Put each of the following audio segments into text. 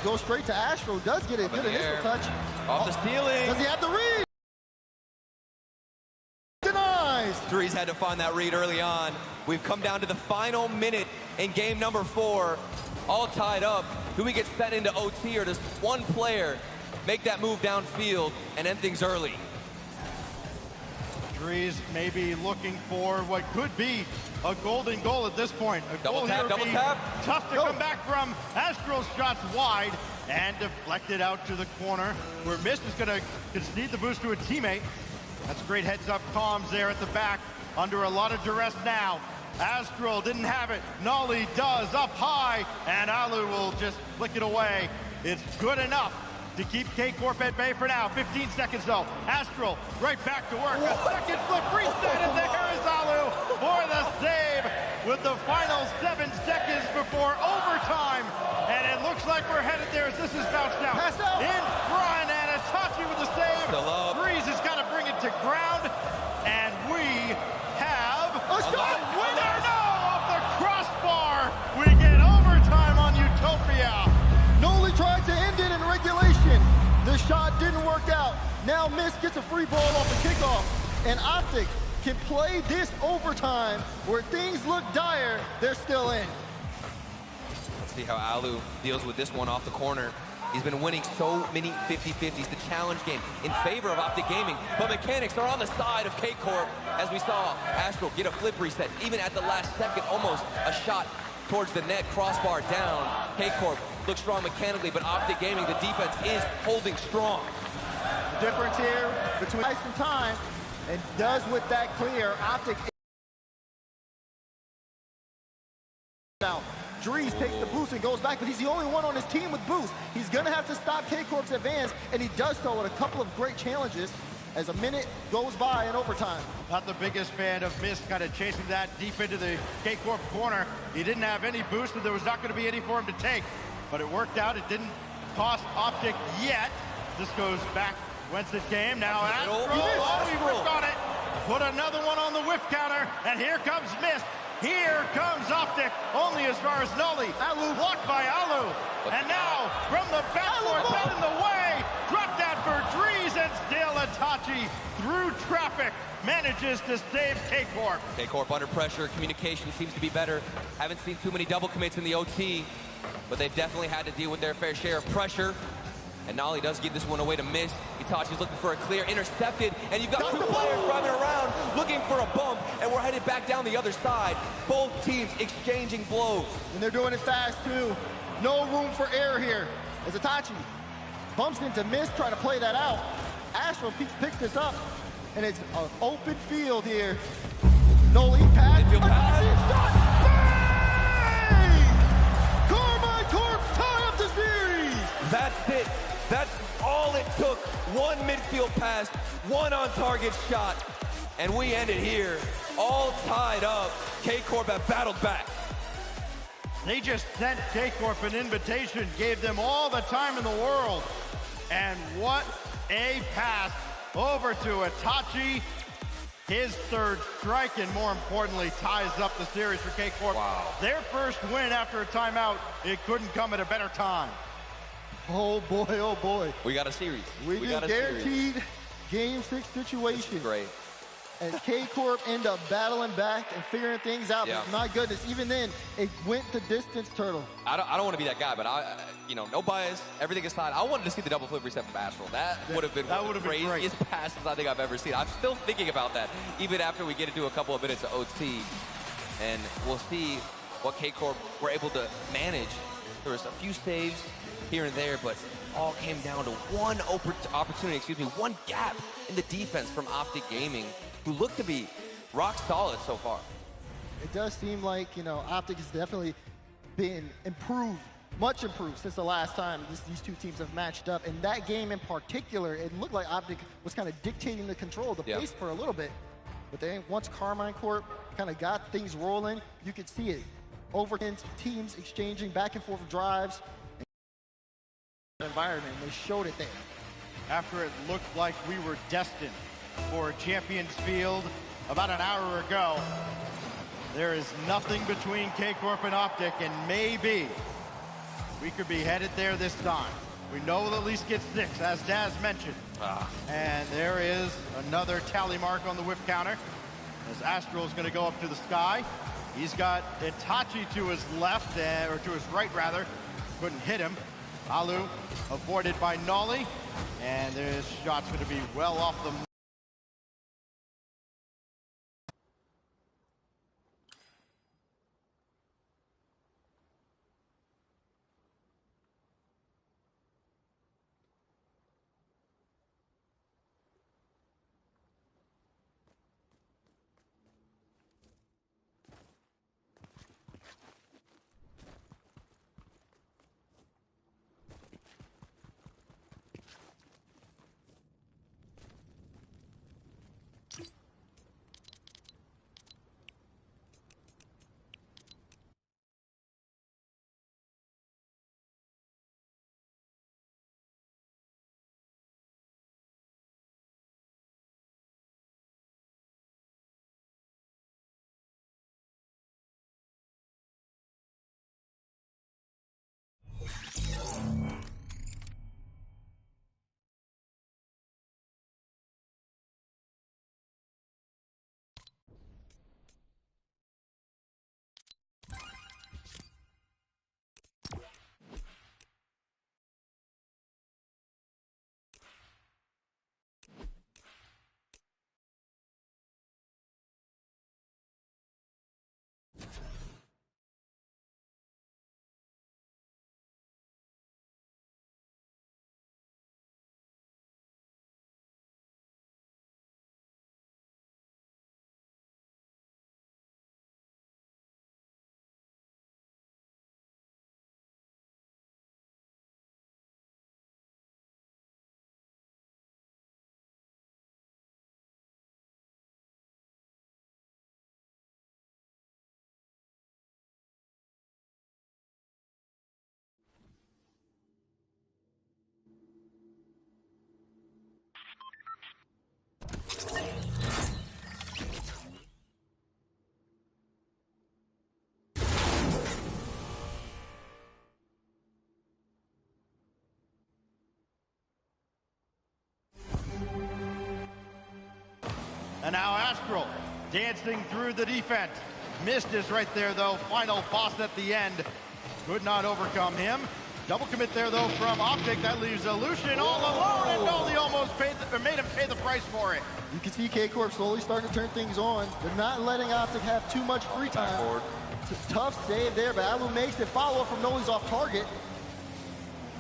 Goes straight to Astro, does get a good initial touch. Off the ceiling. Does he have the read? Denies. Drees had to find that read early on. We've come down to the final minute in game number 4. All tied up. Do we get sent into OT, or does one player make that move downfield and end things early? Drees may be looking for what could be a golden goal at this point. A double goal tap, here double be tap. Tough to come back from. Astro's shots wide and deflected out to the corner, where Mist is going to concede the boost to a teammate. That's great heads-up comms there at the back, under a lot of duress now. Astral didn't have it. Nolly does, up high, and Alu will just flick it away. It's good enough to keep K-Corp at bay for now. 15 seconds though. Astral right back to work. A second flip reset, and there is Alu for the save with the final 7 seconds before overtime. And it looks like we're headed there as this is bounced out. In front, and Itachi with the save. Drees has got to bring it to ground, and we have a shot winner. No, off the crossbar. We get overtime on Utopia. Noli tried to end it in regulation. The shot didn't work out. Now Mist gets a free ball off the kickoff, and Optic can play this overtime where things look dire. They're still in. Let's see how Alu deals with this one off the corner. He's been winning so many 50-50s, the challenge game, in favor of Optic Gaming. But mechanics are on the side of K-Corp, as we saw Astro get a flip reset, even at the last second, almost a shot towards the net, crossbar down. K-Corp looks strong mechanically, but Optic Gaming, the defense is holding strong. The difference here between ice and time, and does with that clear, Optic now. Drees takes the boost and goes back, but he's the only one on his team with boost. He's gonna have to stop K-Corp's advance, and he does so with a couple of great challenges as a minute goes by in overtime. Not the biggest fan of Mist kind of chasing that deep into the K-Corp corner. He didn't have any boost, and there was not going to be any for him to take. But it worked out. It didn't cost Optic yet. This goes back Wednesday game. Now Astro, he worked on it. Put another one on the whiff counter, and here comes Mist. Here comes Optic, only as far as Noli. Alu blocked by Alu. And now, from the backboard, that in the way. Drop that for Drees, and still Itachi, through traffic, manages to save K-Corp. K-Corp under pressure, communication seems to be better. Haven't seen too many double commits in the OT, but they've definitely had to deal with their fair share of pressure. And Nolly does give this one away to Mist. Itachi's looking for a clear, intercepted, and you've got two players driving around looking for a bump, and we're headed back down the other side. Both teams exchanging blows. And they're doing it fast, too. No room for error here. As Itachi bumps into Mist, trying to play that out. Astro picks this up, and it's an open field here. Noli pass. Midfield pass. Bang! Carmine Corp tie up the series. That's it. That's all it took. One midfield pass, one on-target shot, and we end it here. All tied up. K-Corp have battled back. They just sent K-Corp an invitation, gave them all the time in the world. And what a pass over to Itachi. His third strike, and more importantly, ties up the series for K-Corp. Wow. Their first win after a timeout. It couldn't come at a better time. Oh boy, oh boy. We got a series. We got a guaranteed series. game 6 situation. Great. And K-Corp end up battling back and figuring things out. Yeah. But my goodness, even then, it went the distance, Turtle. I don't want to be that guy, but no bias, everything aside, I wanted to see the double flip reset from Astral. That would have been one of the craziest passes I think I've ever seen. I'm still thinking about that, even after we get into a couple of minutes of OT. And we'll see what K-Corp were able to manage. There was a few saves here and there, but all came down to one opportunity, one gap in the defense from Optic Gaming, who look to be rock solid so far. It does seem like, Optic has definitely been improved, much improved since the last time these two teams have matched up. And that game in particular, it looked like Optic was kind of dictating the control, the pace for a little bit. But then once Carmine Corp kind of got things rolling, you could see it. Over teams exchanging back and forth drives. Environment, they showed it there. After it looked like we were destined for Champions Field about an hour ago, there is nothing between K-Corp and Optic, and maybe we could be headed there this time. We know we'll at least get 6, as Daz mentioned. And there is another tally mark on the whip counter, as Astral is going to go up to the sky. He's got Itachi to his left, or to his right, rather. Couldn't hit him. Alu avoided by Nolly, and this shot's going to be well off the mark. And now Astral dancing through the defense. Mist is right there, though. Final boss at the end. Could not overcome him. Double commit there, though, from Optic. That leaves Illusion all alone, and Nolly almost made him pay the price for it. You can see K-Corp slowly starting to turn things on. They're not letting Optic have too much free time. It's a tough save there, but Alu makes it. Follow from Nolly's off target.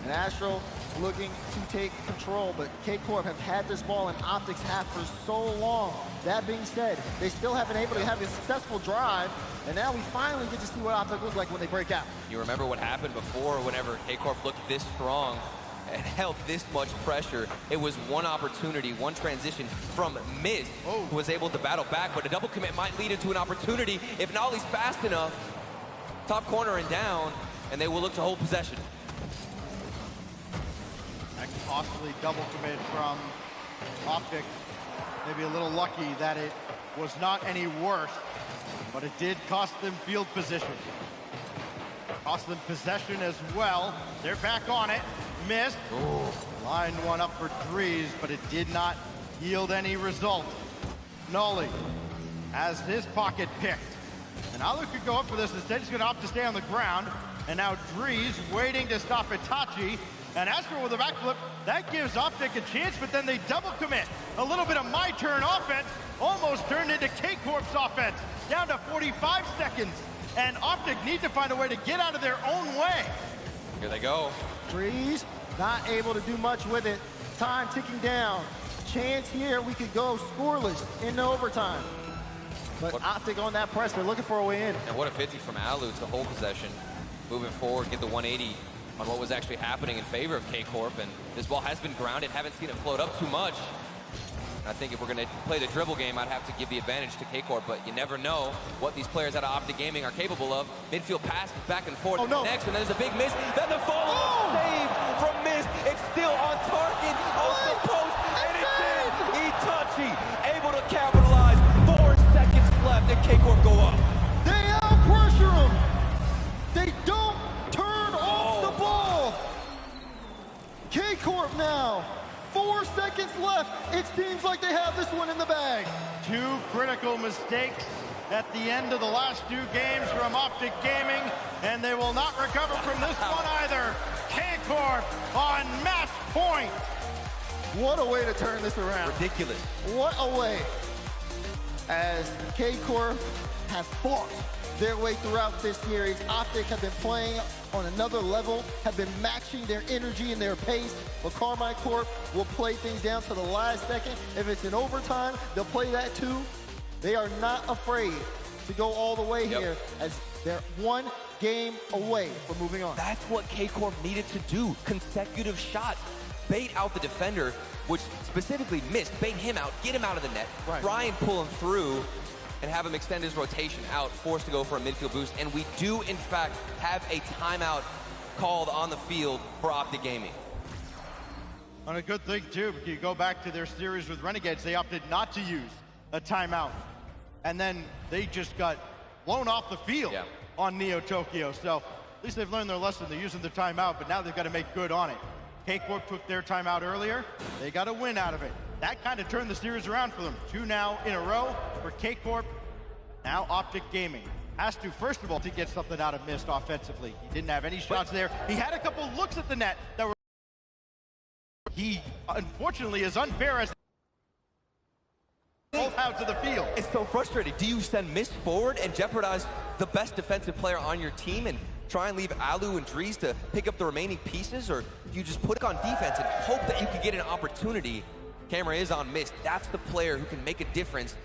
And Astral looking to take control, but K-Corp have had this ball in Optic's half for so long. That being said, they still haven't been able to have a successful drive, and now we finally get to see what Optic looks like when they break out. You remember what happened before whenever K-Corp looked this strong and held this much pressure. It was one opportunity, one transition from Mist, who was able to battle back, but a double commit might lead into an opportunity if Nolly's fast enough. Top corner and down, and they will look to hold possession. Costly double commit from Optic. Maybe a little lucky that it was not any worse, but it did cost them field position. Cost them possession as well. They're back on it. Missed. Lined one up for Drees, but it did not yield any result. Nolly has his pocket picked. And Alu could go up for this. Instead, he's going to opt to stay on the ground. And now Drees waiting to stop Itachi. And Astral with a backflip, that gives Optic a chance, but then they double commit. A little bit of my turn offense almost turned into K-Corp's offense. Down to 45 seconds. And Optic need to find a way to get out of their own way. Here they go. Drees not able to do much with it. Time ticking down. Chance here, we could go scoreless into overtime. But Optic on that press, they're looking for a way in. And what a 50 from Alu to hold possession. Moving forward, get the 180 on what was actually happening in favor of K-Corp, and this ball has been grounded, haven't seen it float up too much. I think if we're going to play the dribble game, I'd have to give the advantage to K-Corp, but you never know what these players out of Optic Gaming are capable of. Midfield passes back and forth. Next, and then there's a big miss. Then the follow-up saved from Mist. It's still on target, off the post, and it's in. Itachi able to capitalize. 4 seconds left, and K-Corp go up. They out-pressure him. They don't turn off the ball. K-Corp now. 4 seconds left. It seems like they have this one in the bag. 2 critical mistakes at the end of the last 2 games from Optic Gaming, and they will not recover from this one either. K-Corp on match point. What a way to turn this around. Ridiculous. What a way. As K-Corp have fought their way throughout this series. Optic have been playing on another level, have been matching their energy and their pace, but Carmine Corp will play things down to the last second. If it's in overtime, they'll play that too. They are not afraid to go all the way here, as they're 1 game away from moving on. That's what K-Corp needed to do. Consecutive shots. Bait out the defender, which specifically missed. Bait him out, get him out of the net, try and pull him through, and have him extend his rotation out, forced to go for a midfield boost. And we do, in fact, have a timeout called on the field for Optic Gaming. And a good thing, too, because you go back to their series with Renegades, they opted not to use a timeout. And then they just got blown off the field on Neo Tokyo. So at least they've learned their lesson. They're using the timeout, but now they've got to make good on it. K-Corp took their timeout earlier. They got a win out of it. That kind of turned the series around for them. 2 now in a row for K-Corp. Now Optic Gaming has to, first of all, to get something out of Mist offensively. He didn't have any shots there. He had a couple looks at the net that were... He, unfortunately, is unfair as both out to the field. It's so frustrating. Do you send Mist forward and jeopardize the best defensive player on your team and try and leave Alu and Dries to pick up the remaining pieces, or do you just put it on defense and hope that you can get an opportunity? Camera is on Mist. That's the player who can make a difference.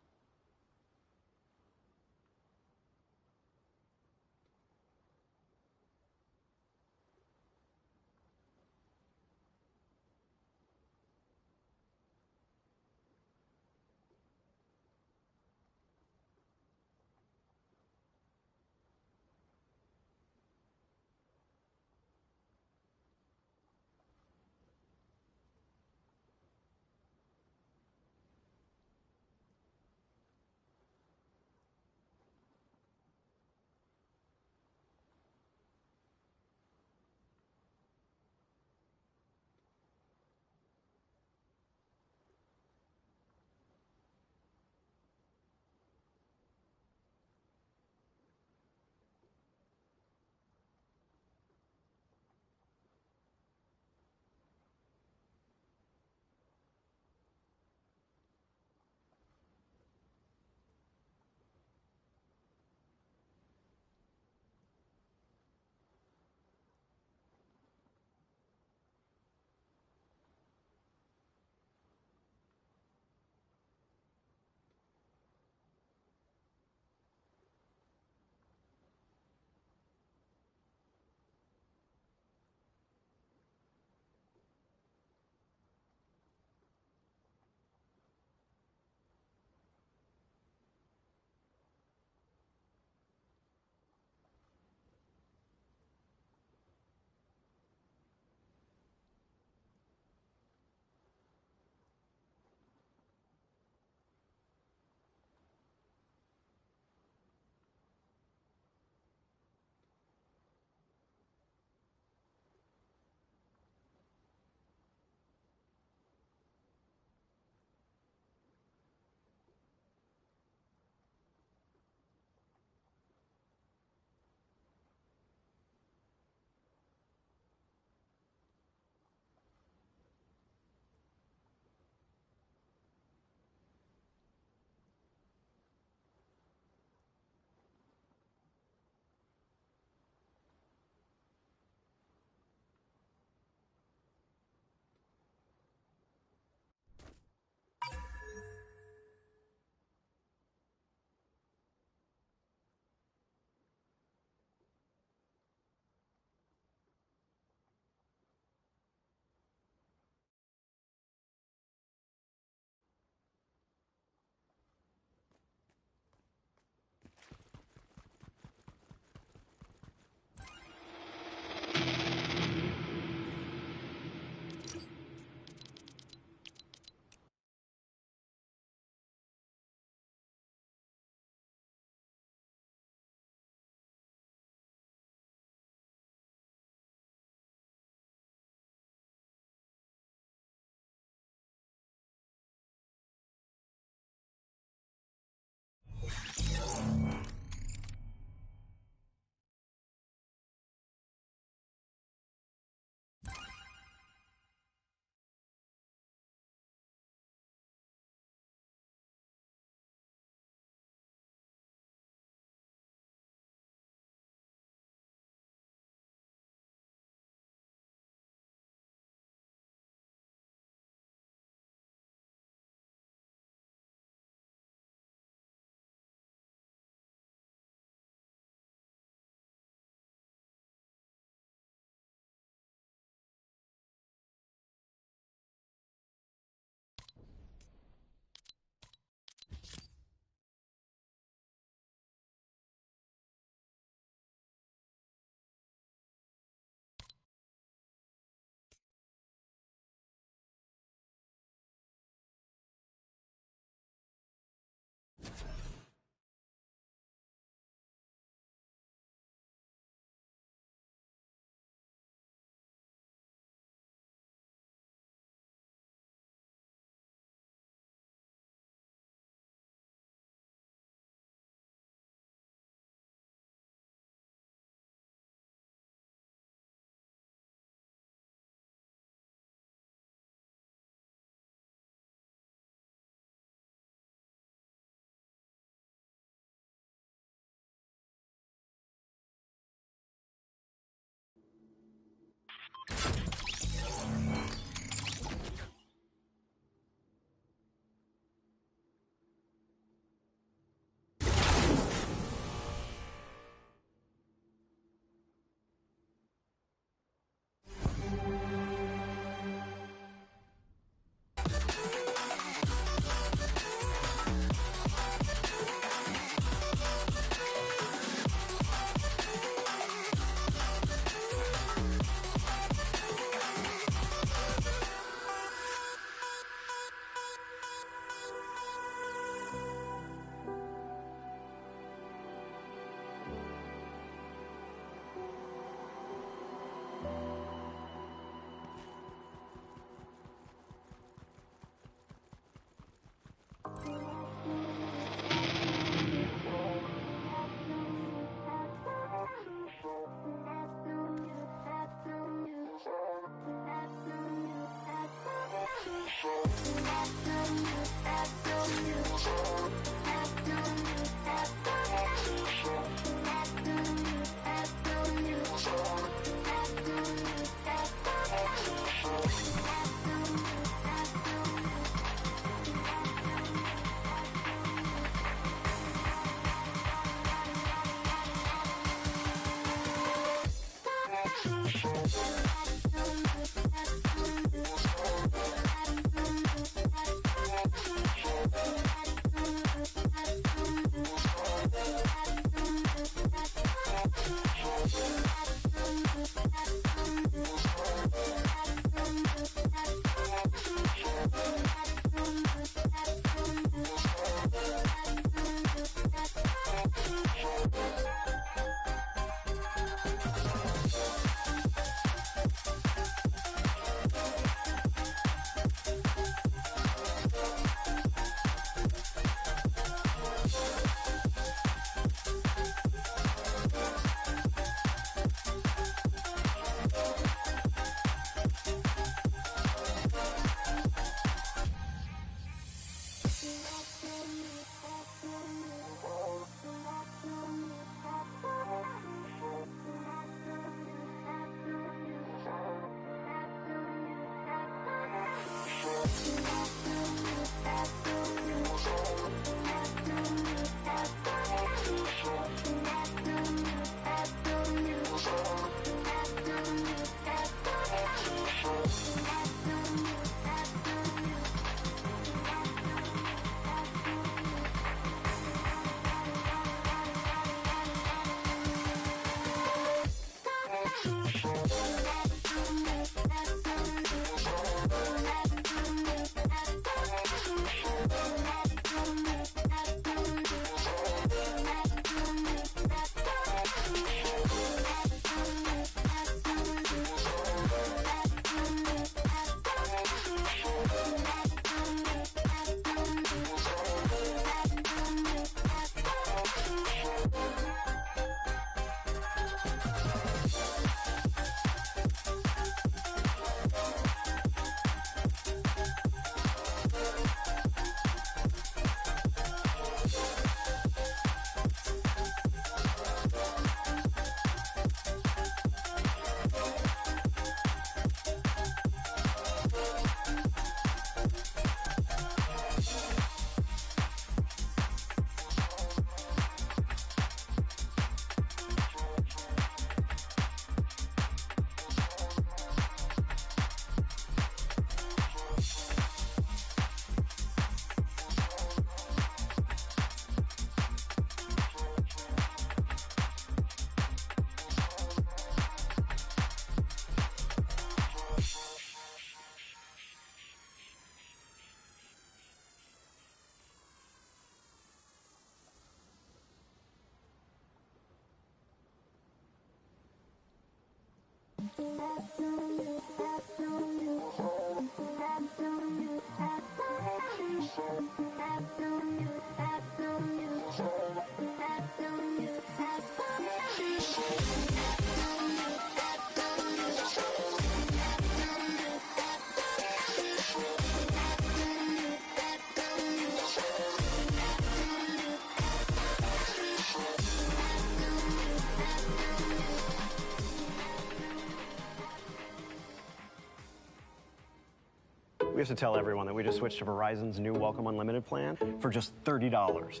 We have to tell everyone that we just switched to Verizon's new Welcome Unlimited plan for just $30.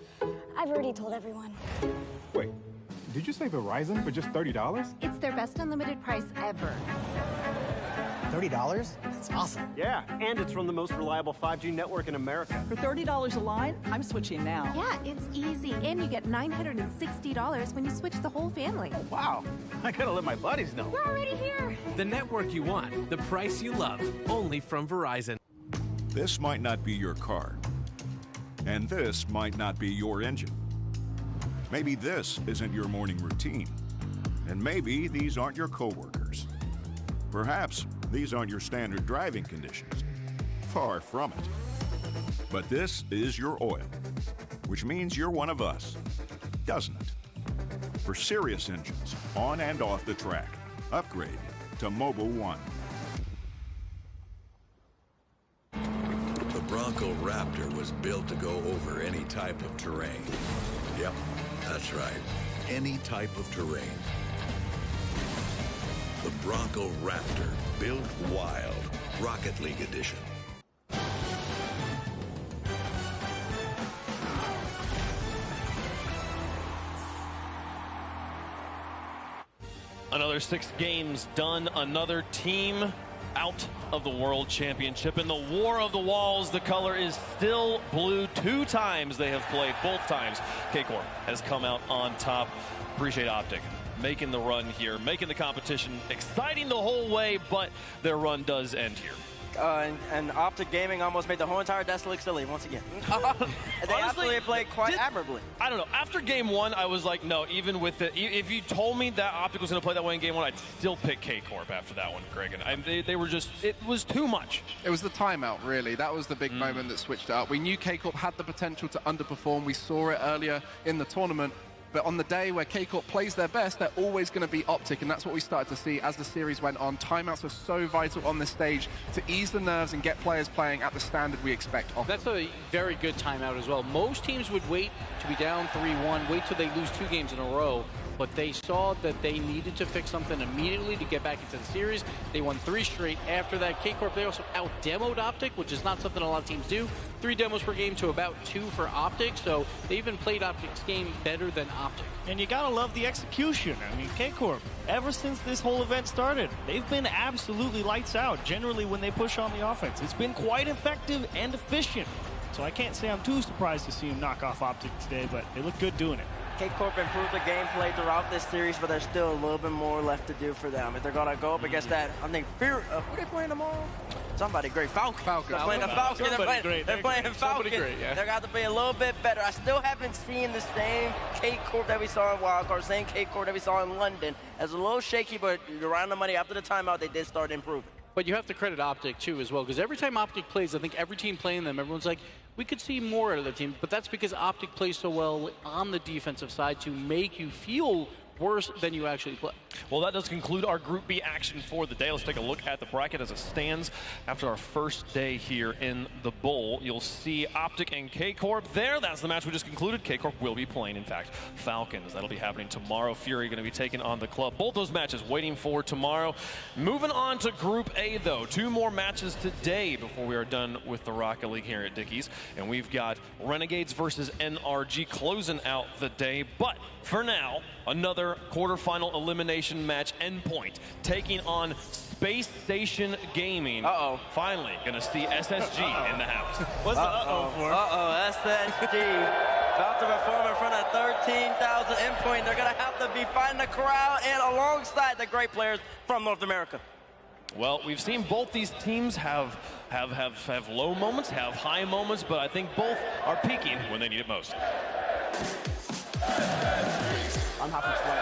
I've already told everyone. Wait, did you say Verizon for just $30? It's their best unlimited price ever. $30? That's awesome. Yeah, and it's from the most reliable 5G network in America. For $30 a line, I'm switching now. Yeah, it's easy. And you get $960 when you switch the whole family. Oh, wow. I gotta let my buddies know. We're already here. The network you want, the price you love, only from Verizon. This might not be your car, and this might not be your engine. Maybe this isn't your morning routine, and maybe these aren't your coworkers. Perhaps these aren't your standard driving conditions. Far from it. But this is your oil, which means you're one of us, doesn't it? For serious engines, on and off the track, upgrade to Mobil 1. Bronco Raptor was built to go over any type of terrain. Yep, that's right. Any type of terrain. The Bronco Raptor, built wild. Rocket League Edition. Another 6 games done, another team out of the World Championship. In the War of the Walls, the color is still blue. 2 times they have played, both times K-Corp has come out on top. Appreciate Optic making the run here, making the competition exciting the whole way, but their run does end here. And Optic Gaming almost made the whole entire Destiny League silly once again. They absolutely played quite admirably. I don't know. After game 1, I was like, no, even with it, if you told me that Optic was going to play that way in game 1, I'd still pick K-Corp after that one, Greg. And they were just, it was too much. It was the timeout, really. That was the big moment that switched it up. We knew K-Corp had the potential to underperform. We saw it earlier in the tournament. But on the day where K-Corp plays their best, they're always going to be Optic, and that's what we started to see as the series went on. Timeouts are so vital on this stage to ease the nerves and get players playing at the standard we expect of them. That's a very good timeout as well. Most teams would wait to be down 3-1, wait till they lose 2 games in a row, but they saw that they needed to fix something immediately to get back into the series. They won 3 straight after that. K-Corp, they also out-demoed Optic, which is not something a lot of teams do. 3 demos per game to about 2 for Optic, so they even played Optic's game better than Optic. And you gotta love the execution. I mean, K-Corp, ever since this whole event started, they've been absolutely lights out, generally when they push on the offense. It's been quite effective and efficient. So I can't say I'm too surprised to see them knock off Optic today, but they look good doing it. K-Corp improved the gameplay throughout this series, but there's still a little bit more left to do for them. If they're going to go up against that, I think, who are they playing tomorrow? Somebody great. Falcon. They're playing the Falcon. They're playing Falcon. Great, yeah. They're got to be a little bit better. I still haven't seen the same K-Corp that we saw in Wildcard, same K-Corp that we saw in London. It's a little shaky, but around the money after the timeout, they did start improving. But you have to credit Optic, too, as well, because every time Optic plays, I think every team playing them, everyone's like, we could see more out of the team, but that's because Optic plays so well on the defensive side to make you feel worse than you actually play. Well, that does conclude our Group B action for the day. Let's take a look at the bracket as it stands after our first day here in the Bowl. You'll see Optic and K-Corp there. That's the match we just concluded. K-Corp will be playing, in fact, Falcons. That'll be happening tomorrow. Fury going to be taking on the Club. Both those matches waiting for tomorrow. Moving on to Group A, though. 2 more matches today before we are done with the Rocket League here at Dickies. And we've got Renegades versus NRG closing out the day. But for now, another quarterfinal elimination match, Endpoint, taking on Space Station Gaming. Finally, going to see SSG in the house. What's the for? SSG. About to perform in front of 13,000 Endpoint. They're going to have to be fighting the crowd and alongside the great players from North America. Well, we've seen both these teams have low moments, have high moments, but I think both are peaking when they need it most. I'm happy to win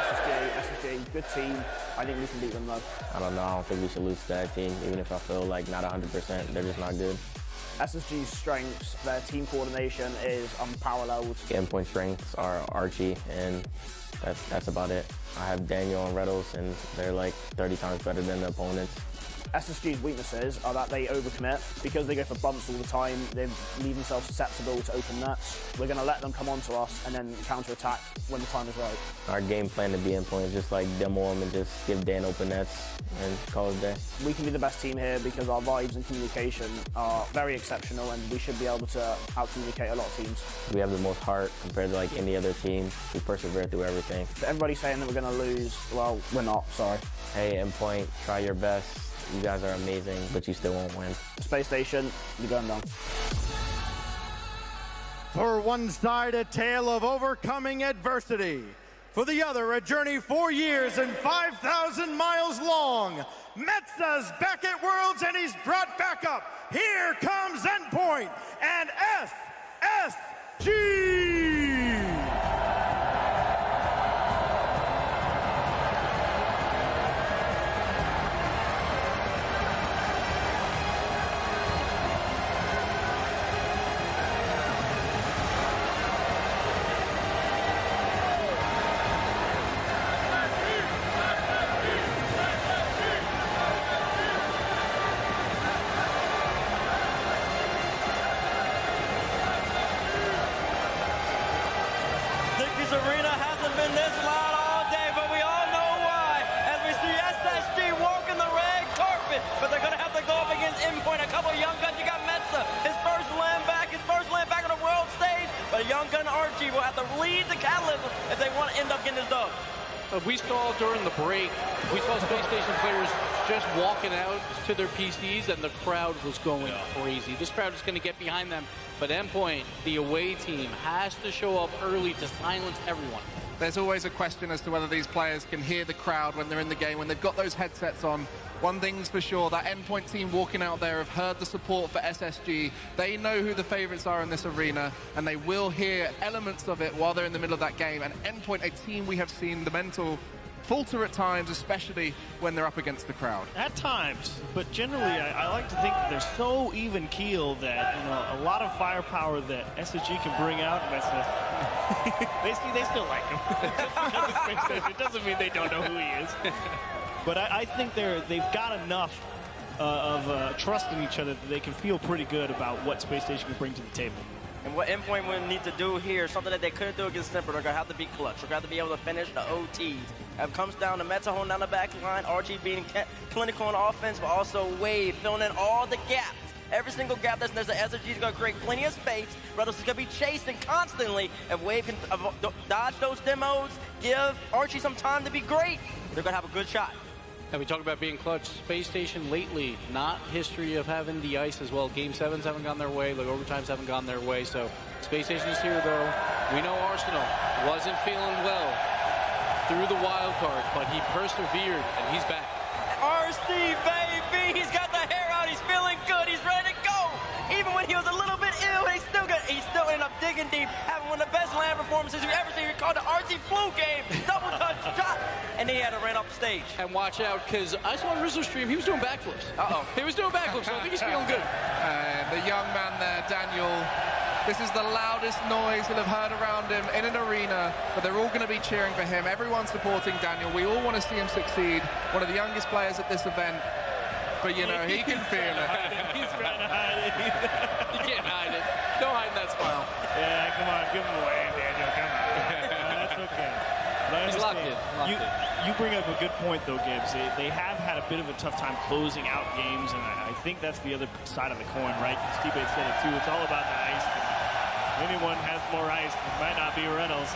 SSG, good team. I think we can beat them though. I don't know, I don't think we should lose to that team, even if I feel like not 100%, they're just not good. SSG's strengths, their team coordination is unparalleled. Endpoint strengths are Archie, and that's about it. I have Daniel and Reddles, and they're like 30 times better than the opponents. SSG's weaknesses are that they overcommit. Because they go for bumps all the time, they leave themselves susceptible to open nets. We're going to let them come onto us and then counter-attack when the time is right. Our game plan to be Endpoint is just like demo them and just give Dan open nets and call it a day. We can be the best team here because our vibes and communication are very exceptional, and we should be able to out-communicate a lot of teams. We have the most heart compared to like any other team. We persevere through everything. Everybody's saying that we're going to lose. Well, we're not, sorry. Hey, Endpoint, try your best. You guys are amazing, but you still won't win. Space Station, you're going down. For one side, a tale of overcoming adversity. For the other, a journey 4 years and 5,000 miles long. Metza's back at Worlds, and he's brought back up. Here comes Endpoint and SSG! Archie will have to lead the Catalyst if they want to end up getting this dub. We saw during the break, we saw Space Station players just walking out to their PCs, and the crowd was going crazy. This crowd is going to get behind them, but Endpoint, the away team, has to show up early to silence everyone. There's always a question as to whether these players can hear the crowd when they're in the game, when they've got those headsets on. One thing's for sure, that Endpoint team walking out there have heard the support for SSG. They know who the favorites are in this arena, and they will hear elements of it while they're in the middle of that game. And Endpoint, a team we have seen the mental falter at times, especially when they're up against the crowd. At times, but generally, I like to think that they're so even keel that, you know, a lot of firepower that SSG can bring out. They still like him. It doesn't mean they don't know who he is. But I think they've got enough of trust in each other that they can feel pretty good about what Space Station can bring to the table. And what Endpoint will need to do here, something that they couldn't do against Simper, they're going to have to be clutch. They're going to have to be able to finish the OTs. It comes down to Meta holding down the back line, Archie being clinical on offense, but also Wave filling in all the gaps. Every single gap that's there's, the SSG is going to create plenty of space. Reynolds is going to be chasing constantly. If Wave can dodge those demos, give Archie some time to be great, they're going to have a good shot. And we talk about being clutch. Space Station lately, not history of having the ice as well. Game 7s haven't gone their way. The overtimes haven't gone their way. So Space Station is here, though. We know Arsenal wasn't feeling well through the wild card, but he persevered, and he's back. RC, baby! He's got the hair out. He's feeling good. He's ready to go. Even when he was a little bit ill, he still ended up digging deep, having one of the best land performances you've ever seen. He called the RC flu game. Double touch shot. And then he had to run off the stage. And watch out, because I saw on Rizzo's stream, he was doing backflips. Uh-oh. He was doing backflips, so I think he's feeling good. The young man there, Daniel, this is the loudest noise he'll have heard around him in an arena, but they're all going to be cheering for him. Everyone's supporting Daniel. We all want to see him succeed. One of the youngest players at this event. But, you know, he can feel it. He's trying to hide it. You can't hide it. Don't hide that smile. Yeah, come on. Give him away, Daniel. Come on. That's okay. He's locked in. You bring up a good point, though, Gibbs. They have had a bit of a tough time closing out games, and I think that's the other side of the coin, right? Steve said it, too. It's all about the ice. If anyone has more ice, it might not be Reynolds.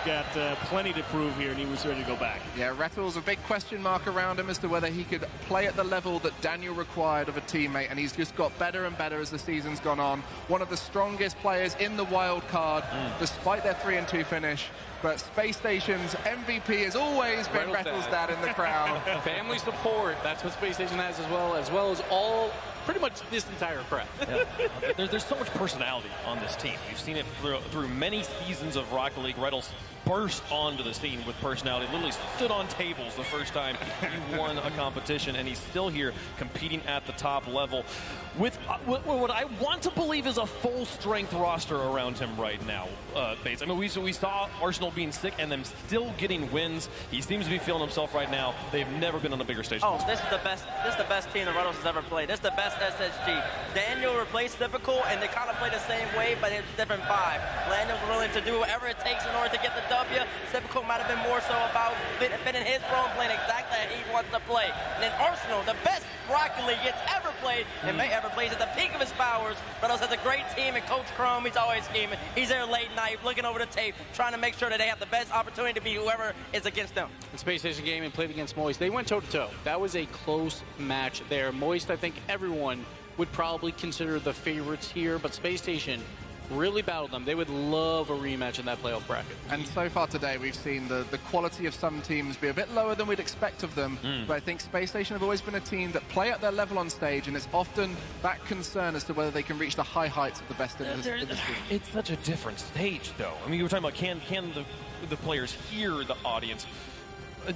Got plenty to prove here, and he was ready to go back. Yeah, Rettles, a big question mark around him as to whether he could play at the level that Daniel required of a teammate, and he's just got better and better as the season's gone on. One of the strongest players in the wild card, despite their 3-2 finish. But Space Station's MVP has always been Rettles' dad in the crowd. Family support, that's what Space Station has as well as all, pretty much this entire crowd. Yeah. There's so much personality on this team. You've seen it through many seasons of Rocket League. Rettles burst onto the scene with personality, literally stood on tables the first time he won a competition, and he's still here competing at the top level with what I want to believe is a full-strength roster around him right now, Bates. I mean, we saw Arsenal being sick and them still getting wins. He seems to be feeling himself right now. They've never been on a bigger stage. Oh, this is the best team that Reynolds has ever played. This is the best SSG. Daniel replaced Typical, and they kind of play the same way, but it's a different vibe. Daniel's willing to do whatever it takes in order to get the W. Typical might have been more so about fitting his role and playing exactly how he wants to play. And then Arsenal, the best Rocket League it's ever played, and may ever plays at the peak of his powers. Reynolds has a great team, and Coach Chrome, he's always scheming. He's there late night, looking over the tape, trying to make sure that they have the best opportunity to be whoever is against them. The Space Station game and played against Moist. They went toe-to-toe. That was a close match there. Moist, I think everyone would probably consider the favorites here, but Space Station really battled them. They would love a rematch in that playoff bracket. And so far today, we've seen the quality of some teams be a bit lower than we'd expect of them. But I think Space Station have always been a team that play at their level on stage, and it's often that concern as to whether they can reach the high heights of the best in this team. It's such a different stage, though. I mean, you were talking about can the players hear the audience?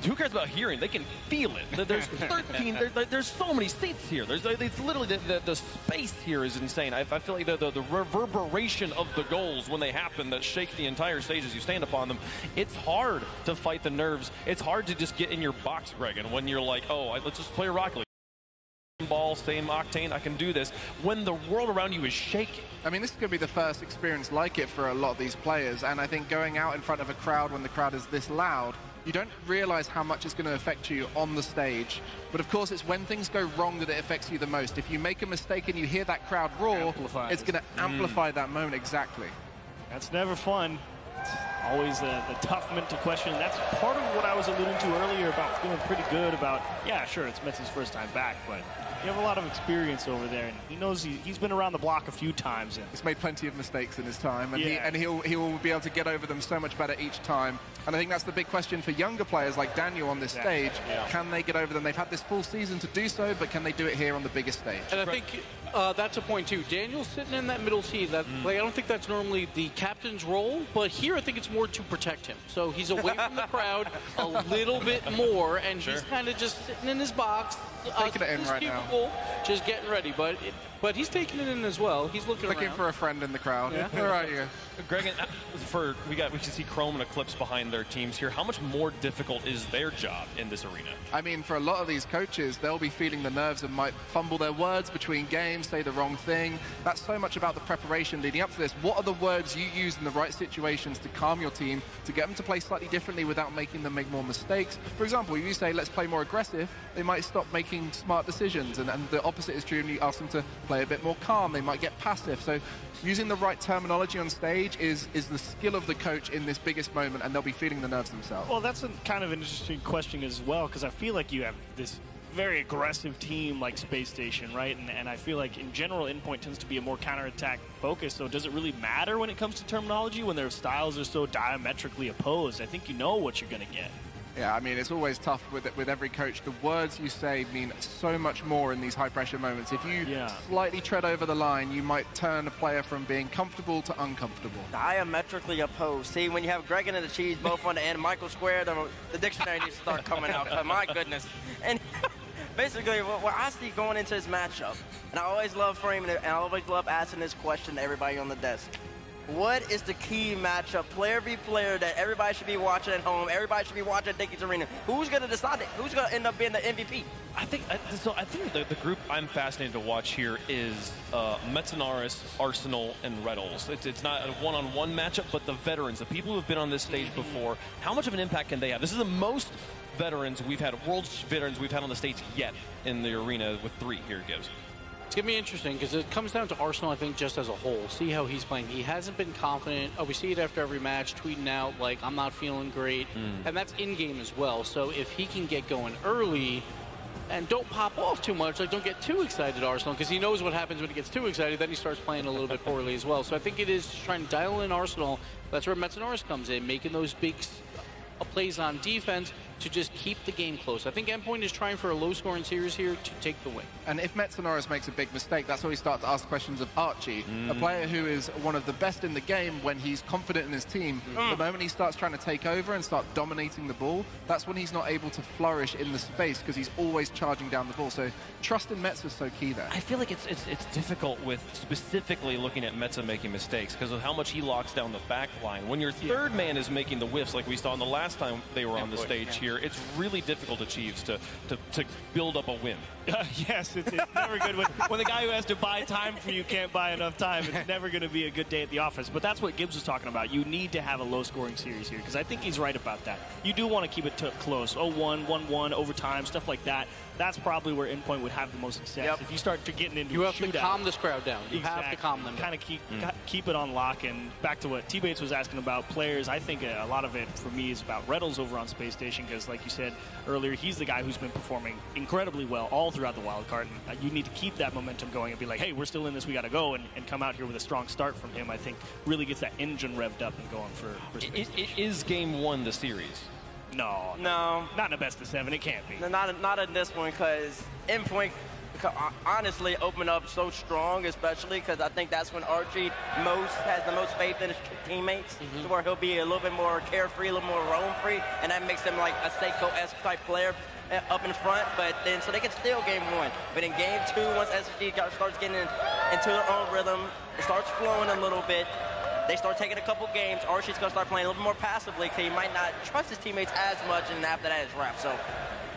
Who cares about hearing? They can feel it. There's 13. There's so many seats here. It's literally the space here is insane. I feel like the reverberation of the goals when they happen that shake the entire stage as you stand upon them. It's hard to fight the nerves. It's hard to just get in your box, Greg, and when you're like, oh, let's just play Rocket League. Ball, same octane, I can do this. When the world around you is shaking. I mean, this is going to be the first experience like it for a lot of these players, and I think going out in front of a crowd when the crowd is this loud, you don't realize how much it's going to affect you on the stage. But of course, it's when things go wrong that it affects you the most. If you make a mistake and you hear that crowd roar, it's going to amplify that moment exactly. That's never fun. always the tough mental question. And that's part of what I was alluding to earlier about feeling pretty good about, yeah, sure, it's Metz's first time back, but you have a lot of experience over there, and he knows he's been around the block a few times. And he's made plenty of mistakes in his time, and he'll be able to get over them so much better each time. And I think that's the big question for younger players like Daniel on this stage. Can they get over them? They've had this full season to do so, but can they do it here on the biggest stage? And I think that's a point, too. Daniel's sitting in that middle seat. Like, I don't think that's normally the captain's role, but here I think it's more to protect him. So he's away from the crowd a little bit more, and he's kind of just sitting in his box. Taking it in right now. Just getting ready, but he's taking it in as well. He's looking for a friend in the crowd. Yeah. Where are you? Greg, we can see Chrome and Eclipse behind their teams here. How much more difficult is their job in this arena? I mean, for a lot of these coaches, they'll be feeling the nerves and might fumble their words between games, say the wrong thing. That's so much about the preparation leading up to this. What are the words you use in the right situations to calm your team, to get them to play slightly differently without making them make more mistakes? For example, if you say, let's play more aggressive, they might stop making smart decisions, and the opposite is true when you ask them to play a bit more calm. They might get passive. So using the right terminology on stage is the skill of the coach in this biggest moment, and they'll be feeling the nerves themselves. Well, that's kind of an interesting question as well, because I feel like you have this very aggressive team like Space Station, right? And I feel like in general, Endpoint tends to be a more counterattack focus. So does it really matter when it comes to terminology when their styles are so diametrically opposed? I think you know what you're going to get. Yeah, I mean, it's always tough with every coach. The words you say mean so much more in these high-pressure moments. If you slightly tread over the line, you might turn a player from being comfortable to uncomfortable. Diametrically opposed. See, when you have Greg and the Cheese both on the end, Michael Square, the dictionary needs to start coming out. My goodness. And basically, what I see going into this matchup, and I always love framing it, and I always love asking this question to everybody on the desk. What is the key matchup, player v. player, that everybody should be watching at home, everybody should be watching at Dickies Arena? Who's going to decide it? Who's going to end up being the MVP? I think the group I'm fascinated to watch here is Metzenaris, Arsenal, and Reddles. It's not a one-on-one matchup, but the veterans, the people who have been on this stage before, how much of an impact can they have? This is the most veterans we've had, world veterans we've had on the stage yet in the arena with 3 here, Gibbs. It's going to be interesting because it comes down to Arsenal, I think, just as a whole. See how he's playing. He hasn't been confident. We see it after every match, tweeting out, like, I'm not feeling great. And that's in-game as well. So if he can get going early and don't pop off too much, like, don't get too excited, Arsenal, because he knows what happens when he gets too excited. Then he starts playing a little bit poorly as well. So I think it is trying to dial in Arsenal. That's where Metzenaris comes in, making those big plays on defense to just keep the game close. I think Endpoint is trying for a low-scoring series here to take the win. And if Metzenaris makes a big mistake, that's where we start to ask questions of Archie, a player who is one of the best in the game when he's confident in his team. The moment he starts trying to take over and start dominating the ball, that's when he's not able to flourish in the space because he's always charging down the ball. So trust in Metz is so key there. I feel like it's difficult with specifically looking at Metza making mistakes because of how much he locks down the back line. When your third man is making the whiffs like we saw in the last time they were on the stage here, it's really difficult to Chiefs to build up a win. Yes, it's never good when the guy who has to buy time for you can't buy enough time. It's never going to be a good day at the office. But that's what Gibbs was talking about. You need to have a low-scoring series here because I think he's right about that. You do want to keep it close. 0-1, 1-1, overtime, stuff like that. That's probably where Endpoint would have the most success. If you start getting into you a have shootout, to calm this crowd down. You have to calm them down. Kind of keep it on lock. And back to what T-Bates was asking about players, I think a lot of it for me is about Reddles over on Space Station because, like you said earlier, he's the guy who's been performing incredibly well all throughout the wild card. And you need to keep that momentum going and be like, hey, we're still in this, we got to go, and come out here with a strong start from him. I think really gets that engine revved up and going for Space Station. Is Game 1 the series? No. Not in a best of 7. It can't be. Not in this one because Endpoint honestly opened up so strong, especially because I think that's when Archie has the most faith in his teammates, to where he'll be a little bit more carefree, a little more roam-free, and that makes him like a Seiko-esque type player up in front. But then, so they can steal Game 1. But in Game 2, once SSG starts getting into their own rhythm, it starts flowing a little bit. They start taking a couple games. Archie's going to start playing a little bit more passively because he might not trust his teammates as much, and after that, it's wrapped. So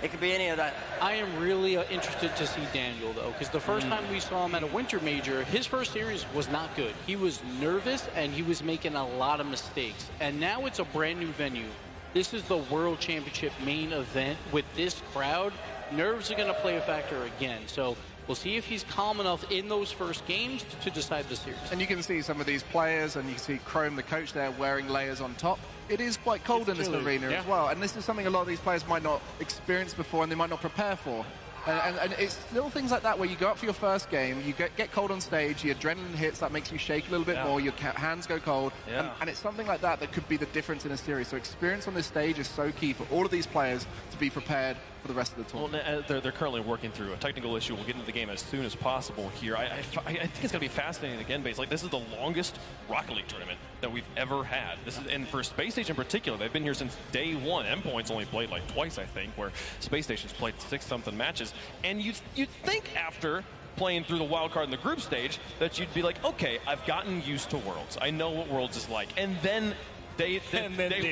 it could be any of that. I am really interested to see Daniel, though, because the first time we saw him at a winter major, his first series was not good. He was nervous, and he was making a lot of mistakes. And now it's a brand-new venue. This is the World Championship main event with this crowd. Nerves are going to play a factor again. So We'll see if he's calm enough in those first games to decide the series. And you can see some of these players, and you can see Chrome, the coach there, wearing layers on top. It is quite cold in this arena as well, and this is something a lot of these players might not experience before and they might not prepare for. And it's little things like that where you go up for your first game, you get cold on stage, your adrenaline hits, that makes you shake a little bit more, your hands go cold, and it's something like that that could be the difference in a series. So experience on this stage is so key for all of these players to be prepared for the rest of the tournament. Well, they're currently working through a technical issue. We'll get into the game as soon as possible here. I think it's going to be fascinating again, Bates. Like, this is the longest Rocket League tournament that we've ever had. And for Space Station in particular, they've been here since day one. Endpoint's only played like twice, I think, where Space Station's played 6-something matches. And you'd think after playing through the wild card in the group stage that you'd be like, okay, I've gotten used to Worlds. I know what Worlds is like. And then day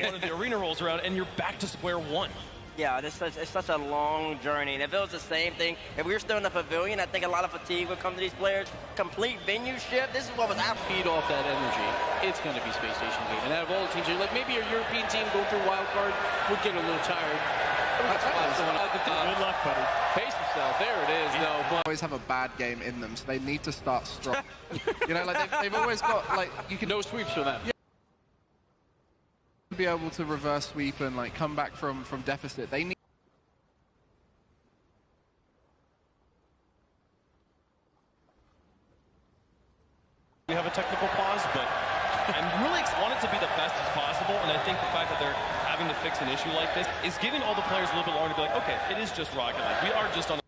one of the arena rolls around, and you're back to square one. Yeah, it's such a long journey. And if it was the same thing, if we were still in the pavilion, I think a lot of fatigue would come to these players. Complete venue shift. This is what was happening. Feed off that energy. It's going to be Space Station game. And out of all the teams, like maybe a European team going through wild card would get a little tired. Good luck, buddy. Pace yourself. There it is, though. They always have a bad game in them, so they need to start strong. You know, like they've always got, like, you can... No sweeps for them. Yeah. Be able to reverse sweep and like come back from deficit. They need. We have a technical pause, but I really want it to be the best as possible, and I think the fact that they're having to fix an issue like this is giving all the players a little bit longer to be like, okay, it is just Rocket League. We are just on